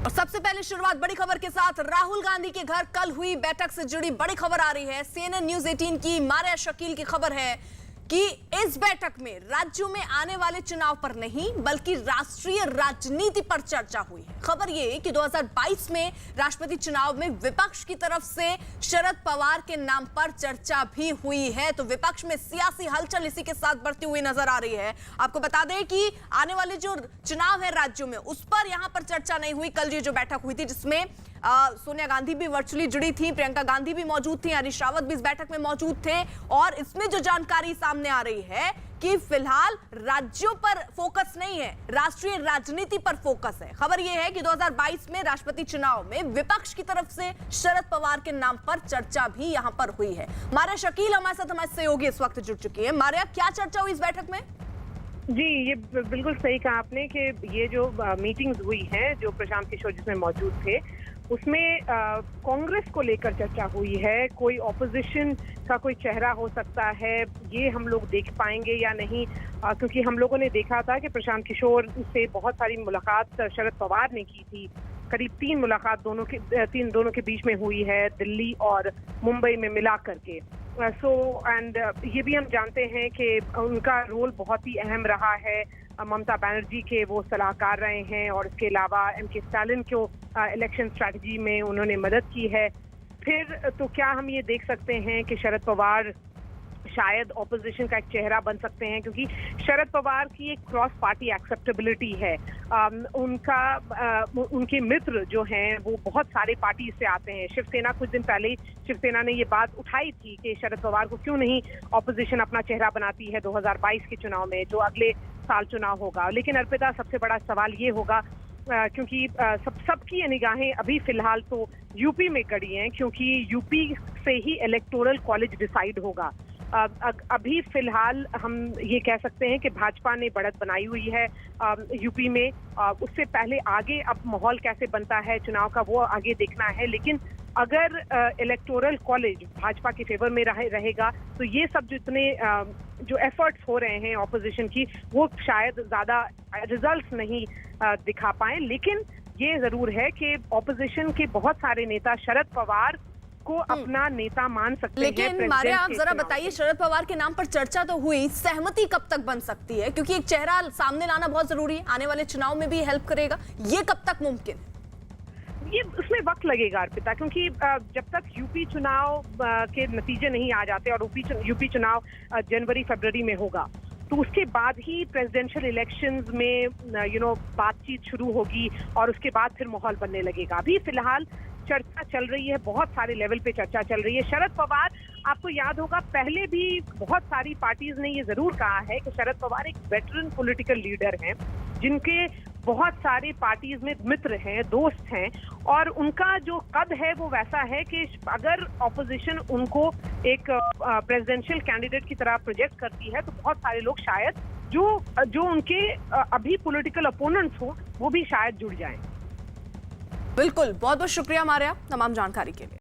और सबसे पहले शुरुआत बड़ी खबर के साथ। राहुल गांधी के घर कल हुई बैठक से जुड़ी बड़ी खबर आ रही है। CNN न्यूज 18 की मारिया शकील की खबर है कि इस बैठक में राज्यों में आने वाले चुनाव पर नहीं बल्कि राष्ट्रीय राजनीति पर चर्चा हुई है। खबर यह कि 2022 में राष्ट्रपति चुनाव में विपक्ष की तरफ से शरद पवार के नाम पर चर्चा भी हुई है। तो विपक्ष में सियासी हलचल इसी के साथ बढ़ती हुई नजर आ रही है। आपको बता दें कि आने वाले जो चुनाव है राज्यों में उस पर यहां पर चर्चा नहीं हुई। कल ये जो बैठक हुई थी जिसमें सोनिया गांधी भी वर्चुअली जुड़ी थी, प्रियंका गांधी भी मौजूद थी, हरीश रावत भी इस बैठक में मौजूद थे। और इसमें जो जानकारी सामने आ रही है कि फिलहाल राज्यों पर फोकस नहीं है, राष्ट्रीय राजनीति पर फोकस है। खबर यह है कि 2022 में राष्ट्रपति चुनाव में विपक्ष की तरफ से शरद पवार के नाम पर चर्चा भी यहां पर हुई है। मारिया शकील हमारे साथ हमारे सहयोगी इस वक्त जुड़ चुकी है। मारिया, क्या चर्चा हुई इस बैठक में? जी, ये बिल्कुल सही कहा आपने कि ये जो मीटिंग्स हुई हैं, जो प्रशांत किशोर जिसमें मौजूद थे, उसमें कांग्रेस को लेकर चर्चा हुई है। कोई ऑपोजिशन का कोई चेहरा हो सकता है, ये हम लोग देख पाएंगे या नहीं, क्योंकि हम लोगों ने देखा था कि प्रशांत किशोर से बहुत सारी मुलाकात शरद पवार ने की थी। करीब 3 मुलाकात दोनों के बीच में हुई है, दिल्ली और मुंबई में मिला करके। ये भी हम जानते हैं कि उनका रोल बहुत ही अहम रहा है। ममता बनर्जी के वो सलाहकार रहे हैं और इसके अलावा MK स्टालिन को इलेक्शन स्ट्रैटेजी में उन्होंने मदद की है। फिर तो क्या हम ये देख सकते हैं कि शरद पवार शायद ऑपोजिशन का एक चेहरा बन सकते हैं, क्योंकि शरद पवार की एक क्रॉस पार्टी एक्सेप्टेबिलिटी है। उनके मित्र जो हैं वो बहुत सारे पार्टी से आते हैं। शिवसेना, कुछ दिन पहले शिवसेना ने ये बात उठाई थी कि शरद पवार को क्यों नहीं ऑपोजिशन अपना चेहरा बनाती है 2022 के चुनाव में, जो अगले साल चुनाव होगा। लेकिन अर्पिता, सबसे बड़ा सवाल ये होगा, क्योंकि सबकी निगाहें अभी फिलहाल तो यूपी में गड़ी हैं, क्योंकि यूपी से ही इलेक्टोरल कॉलेज डिसाइड होगा। अभी फिलहाल हम ये कह सकते हैं कि भाजपा ने बढ़त बनाई हुई है यूपी में। उससे पहले आगे अब माहौल कैसे बनता है चुनाव का, वो आगे देखना है। लेकिन अगर इलेक्टोरल कॉलेज भाजपा के फेवर में रहेगा तो ये सब जो एफर्ट्स हो रहे हैं ऑपोजिशन की, वो शायद ज्यादा रिजल्ट्स नहीं दिखा पाए। लेकिन ये जरूर है कि ऑपोजिशन के बहुत सारे नेता शरद पवार को अपना नेता मान सकते हैं। लेकिन मारिया, आप जरा बताइए, शरद पवार के नाम पर चर्चा तो हुई, सहमति कब तक बन सकती है? क्योंकि एक चेहरा सामने लाना बहुत जरूरी है, आने वाले चुनाव में भी हेल्प करेगा। ये कब तक मुमकिन है? ये उसमें वक्त लगेगा अर्पिता, क्योंकि जब तक यूपी चुनाव के नतीजे नहीं आ जाते और यूपी चुनाव जनवरी फरवरी में होगा, तो उसके बाद ही प्रेसिडेंशियल इलेक्शंस में बातचीत शुरू होगी और उसके बाद फिर माहौल बनने लगेगा। अभी फिलहाल चर्चा चल रही है, बहुत सारे लेवल पे चर्चा चल रही है। शरद पवार, आपको याद होगा, पहले भी बहुत सारी पार्टीज ने ये जरूर कहा है कि शरद पवार एक वेटरन पॉलिटिकल लीडर हैं, जिनके बहुत सारे पार्टीज में मित्र हैं, दोस्त हैं, और उनका जो कद है वो वैसा है कि अगर ऑपोजिशन उनको एक प्रेसिडेंशियल कैंडिडेट की तरह प्रोजेक्ट करती है तो बहुत सारे लोग शायद जो उनके अभी पॉलिटिकल अपोनेंट्स हो वो भी शायद जुड़ जाएं। बिल्कुल, बहुत बहुत शुक्रिया मारिया तमाम जानकारी के लिए।